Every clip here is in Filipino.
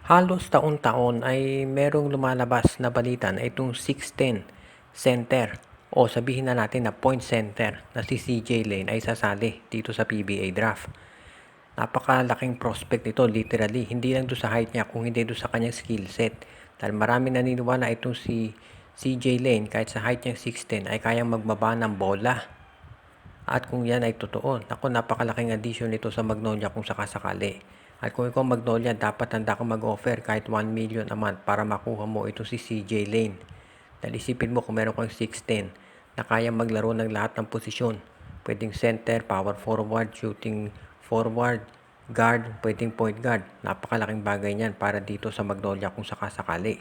Halos taon-taon ay merong lumalabas na balita na itong 6'10" center o sabihin na natin na point center na si CJ Lane ay sasali dito sa PBA draft. Napakalaking prospect nito literally, hindi lang doon sa height niya kung hindi doon sa kanyang skill set. Dahil marami naniniwala itong si CJ Lane kahit sa height niya 6'10" ay kayang magbaba ng bola. At kung yan ay totoo, naku, napakalaking addition nito sa Magnolia kung sakasakali. At kung ikaw Magnolia, dapat handa kang mag-offer kahit 1 million a month para makuha mo ito si CJ Lane. Dahil isipin mo kung meron kang 6'10" na kaya maglaro ng lahat ng posisyon. Pwedeng center, power forward, shooting forward, guard, pwedeng point guard. Napakalaking bagay niyan para dito sa Magnolia kung sakasakali.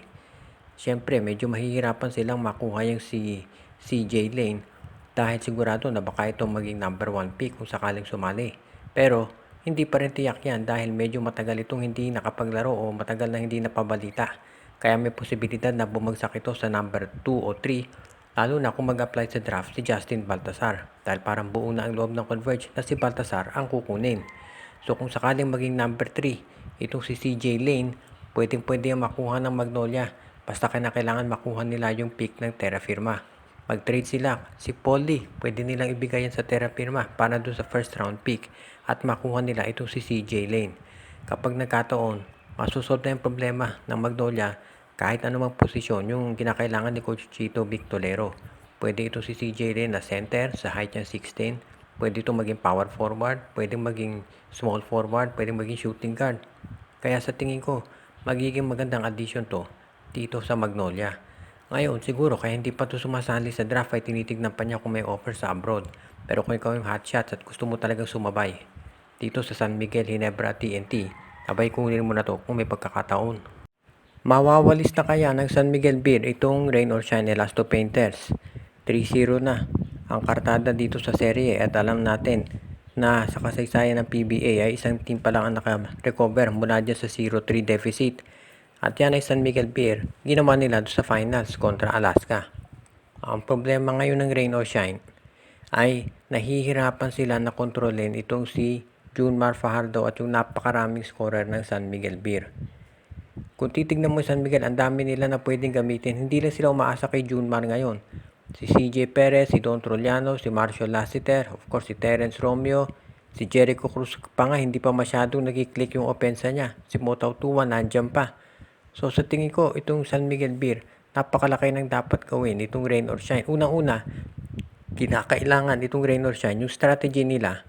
Siyempre, medyo mahihirapan silang makuha yung si CJ Lane dahil sigurado na baka itong maging number 1 pick kung sakaling sumali. Pero, hindi pa rin tiyak yan dahil medyo matagal itong hindi nakapaglaro o matagal na hindi napabalita. Kaya may posibilidad na bumagsak ito sa number 2 o 3, lalo na kung mag-apply sa draft si Justin Baltazar dahil parang buo na ang loob ng Converge na si Baltazar ang kukunin. So kung sakaling maging number 3, itong si CJ Lane, pwedeng-pwede ang makuha ng Magnolia. Basta kailangan makuha nila yung pick ng Terra Firma. Mag-trade sila. Si Polly, pwede nilang ibigay yan sa Terra Firma para doon sa first round pick at makuha nila itong si CJ Lane. Kapag nagkataon, masusolve na yung problema ng Magnolia kahit anumang posisyon yung kinakailangan ni Coach Chito Victolero. Pwede ito si CJ Lane na center sa height niya 16. Pwede ito maging power forward, pwede maging small forward, pwede maging shooting guard. Kaya sa tingin ko, magiging magandang addition to dito sa Magnolia. Ngayon, siguro kaya hindi pa to sumasali sa draft ay tinitignan pa niya kung may offer sa abroad. Pero kung ikaw yung hotshots at gusto mo talagang sumabay dito sa San Miguel, Ginebra, TNT, abay kunin mo na to kung may pagkakataon. Mawawalis na kaya ng San Miguel Beer itong Rain or Shine Elasto Painters? 3-0 na ang kartada dito sa serye at alam natin na sa kasaysayan ng PBA ay isang team pa lang ang naka-recover mula dyan sa 0-3 deficit. At yan ay San Miguel Beer, ginawa nila sa finals kontra Alaska. Ang problema ngayon ng Rain or Shine ay nahihirapan sila na kontrolin itong si Junmar Fajardo at yung napakaraming scorer ng San Miguel Beer. Kung titignan mo San Miguel, ang dami nila na pwedeng gamitin. Hindi lang sila umaasa kay Junmar ngayon. Si CJ Perez, si Don Troliano, si Marshall Lassiter, of course si Terence Romeo, si Jericho Cruz pa nga, hindi pa masyadong nagkiklik yung opensa niya. Si Motaw Tuwa, nandyan pa. So sa tingin ko, itong San Miguel Beer, napakalaki ng dapat gawin itong Rain or Shine. Unang-una, kinakailangan itong Rain or Shine, yung strategy nila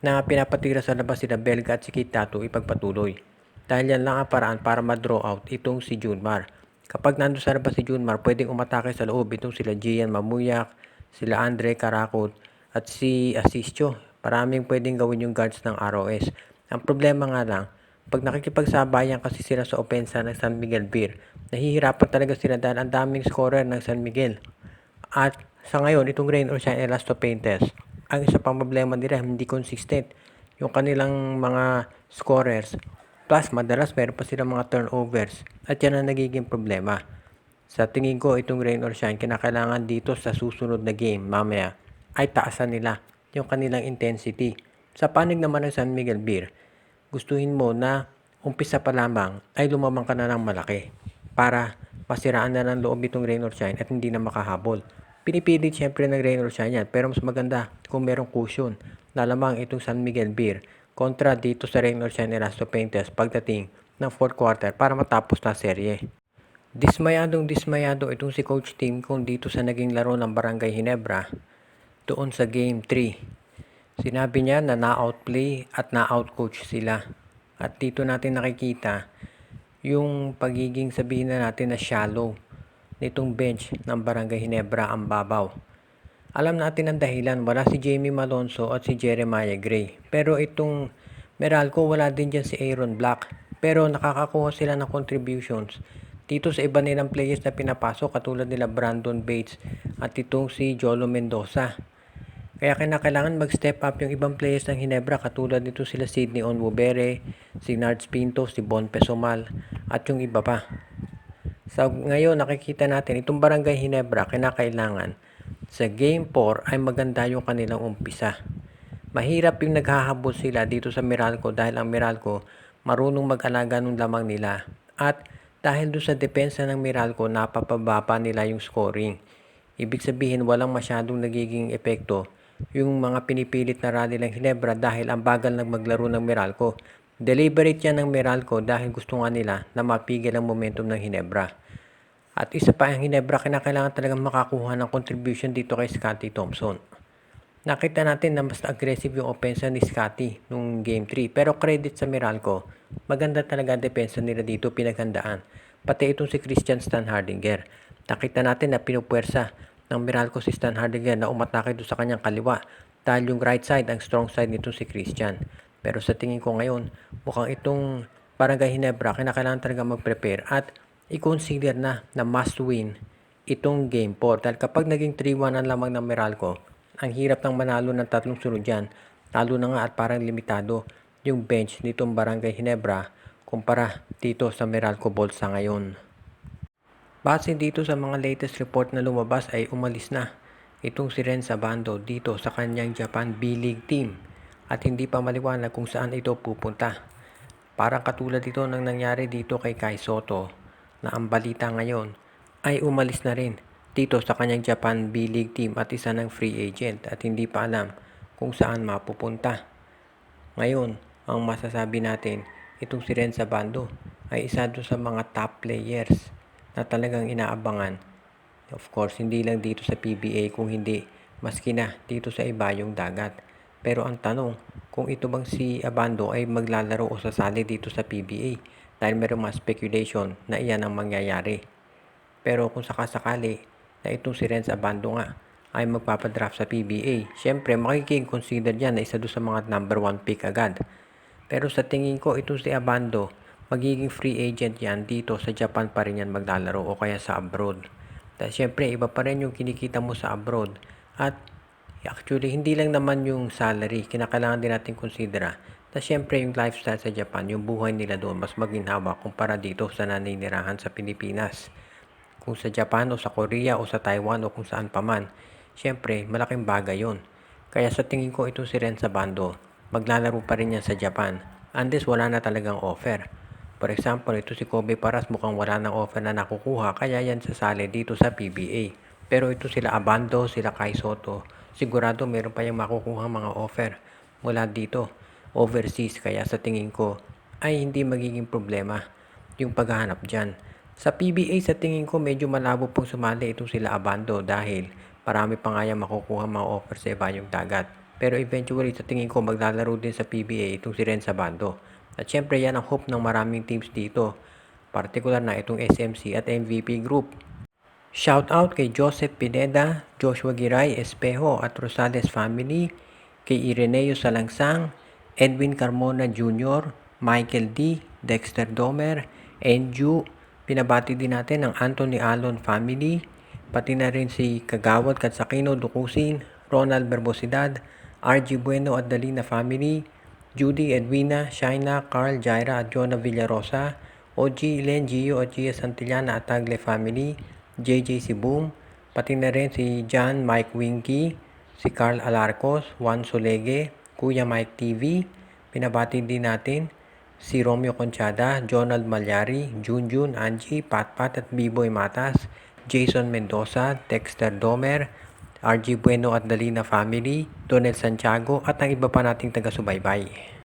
na pinapatira sa labas sila Belga at si Kitatu ipagpatuloy. Dahil yan lang ang paraan para ma-draw out itong si Junmar. Kapag nandun sa labas si Junmar, pwedeng umatake sa loob itong sila Gian Mamuyak, sila Andre Karakot at si Asistio. Maraming pwedeng gawin yung guards ng ROS. Ang problema nga lang, pag nakikipagsabayan kasi sila sa opensa ng San Miguel Beer, nahihirapan talaga sila dahil ang daming scorer ng San Miguel. At sa ngayon, itong Rain or Shine Elasto Painters, ang isa pang problema nila, hindi consistent yung kanilang mga scorers. Plus, madalas meron pa silang mga turnovers at yan ang nagiging problema. Sa tingin ko, itong Rain or Shine, kinakailangan dito sa susunod na game mamaya ay taasan nila yung kanilang intensity. Sa panig naman ng San Miguel Beer, gustuhin mo na umpisa pa lamang ay lumamang ka na ng malaki para masiraan na ng loob itong Rain or Shine at hindi na makahabol. Pinipilit syempre ng Rain or Shine yan, pero mas maganda kung merong cushion na lamang itong San Miguel Beer kontra dito sa Rain or Shine Elasto Painters pagdating ng 4th quarter para matapos na serye. Dismayado itong si Coach Tim kung dito sa naging laro ng Barangay Ginebra doon sa Game 3. Sinabi niya na na-outplay at na-outcoach sila. At dito natin nakikita yung pagiging sabihin na natin na shallow nitong bench ng Barangay Ginebra ang babaw. Alam natin ang dahilan, wala si Jamie Malonzo at si Jeremiah Gray. Pero itong Meralco, wala din dyan si Aaron Black. Pero nakakakuha sila ng contributions dito sa iba nilang players na pinapasok katulad nila Brandon Bates at itong si Jolo Mendoza. Kaya kinakailangan mag-step up yung ibang players ng Ginebra katulad nito sila Sidney Onwubere, si Nards Pinto, si Bon Pesomal at yung iba pa. So ngayon nakikita natin itong Barangay Ginebra kinakailangan sa Game 4 ay maganda yung kanilang umpisa. Mahirap yung naghahabol sila dito sa Meralco dahil ang Meralco marunong mag-alaga ng lamang nila At dahil doon sa depensa ng Meralco, napapababa nila yung scoring. Ibig sabihin walang masyadong nagiging epekto yung mga pinipilit na rally ng Ginebra dahil ang bagal maglaro ng Meralco. Deliberate yan ng Meralco dahil gusto nga nila na mapigil ang momentum ng Ginebra. At isa pa, ang Ginebra kinakailangan talagang makakuha ng contribution dito kay Scottie Thompson. Nakita natin na mas aggressive yung opensa ni Scottie nung Game 3. Pero credit sa Meralco, maganda talaga ang depensa nila dito, pinaghandaan. Pati itong si Christian Stan Hardinger. Nakita natin na pinupuwersa ng Meralco si Stan Hardinger na umatake doon sa kanyang kaliwa. Dahil yung right side, ang strong side nitong si Christian. Pero sa tingin ko ngayon, mukhang itong Barangay Ginebra, kinakailangan talaga mag-prepare at i-consider na must win itong Game 4. Dahil kapag naging 3-1 ang lamang ng Meralco, ang hirap ng manalo ng tatlong sunod dyan. Talo na nga at parang limitado yung bench nitong Barangay Ginebra kumpara dito sa Meralco Bulls sa ngayon. Base dito sa mga latest report na lumabas ay umalis na itong si Renz Abando dito sa kanyang Japan B-League team at hindi pa maliwanag kung saan ito pupunta. Parang katulad ito ng nangyari dito kay Kai Soto na ang balita ngayon ay umalis na rin dito sa kanyang Japan B-League team at isa ng free agent at hindi pa alam kung saan mapupunta. Ngayon, ang masasabi natin, itong si Renz Abando ay isa doon sa mga top players na talagang inaabangan. Of course, hindi lang dito sa PBA kung hindi maski na dito sa ibayong dagat. Pero ang tanong, kung ito bang si Abando ay maglalaro o sasali dito sa PBA dahil mayroong mga speculation na iyan ang mangyayari. Pero kung sakasakali na itong si Renz Abando nga ay magpapadraft sa PBA, syempre makikig-consider yan na isa doon sa mga number 1 pick agad. Pero sa tingin ko itong si Abando, magiging free agent yan dito sa Japan pa rin yan maglalaro o kaya sa abroad. Dahil syempre iba pa rin yung kinikita mo sa abroad at actually, hindi lang naman yung salary, kinakailangan din natin konsidera na syempre yung lifestyle sa Japan, yung buhay nila doon mas maginhawa kumpara dito sa naninirahan sa Pilipinas. Kung sa Japan o sa Korea o sa Taiwan o kung saan pa man, syempre malaking bagay yon. Kaya sa tingin ko ito si Renz Abando, maglalaro pa rin yan sa Japan unless wala na talagang offer. For example, ito si Kobe Paras mukhang wala nang offer na nakukuha kaya yan sasali dito sa PBA. Pero ito sila Abando, sila Kai Soto, sigurado meron pa yung makukuha mga offer mula dito overseas kaya sa tingin ko ay hindi magiging problema yung paghahanap dyan. Sa PBA sa tingin ko medyo malabo pong sumali itong sila Abando dahil marami pa nga yung makukuha mga offer sa ibayong dagat. Pero eventually sa tingin ko maglalaro din sa PBA itong si Renz Abando. At syempre yan ang hope ng maraming teams dito, partikular na itong SMC at MVP Group. Shout out kay Joseph Pineda, Joshua Giray Espejo at Rosales family, kay Ireneo Salangsang, Edwin Carmona Jr., Michael D., Dexter Domer, Enju, pinabati din natin ang Anthony Alon family, pati na rin si Kagawad Katsakino Dukusin, Ronald Berbosidad, RG Bueno at Dalina family, Judy Edwina, Shaina, Carl, Jaira at Jonah Villarosa, OG, Len, Gio at Gia Santillana at Tagle family, JJ si Boom, pati na rin si John Mike Winky, si Carl Alarcos, Juan Solege, Kuya Mike TV, pinabati din natin si Romeo Conchada, Jonald Malyari, Junjun, Angie, Patpat at B-Boy Matas, Jason Mendoza, Dexter Domer, RG Bueno at Dalina family, Donel Santiago at ang iba pa nating taga-subaybay.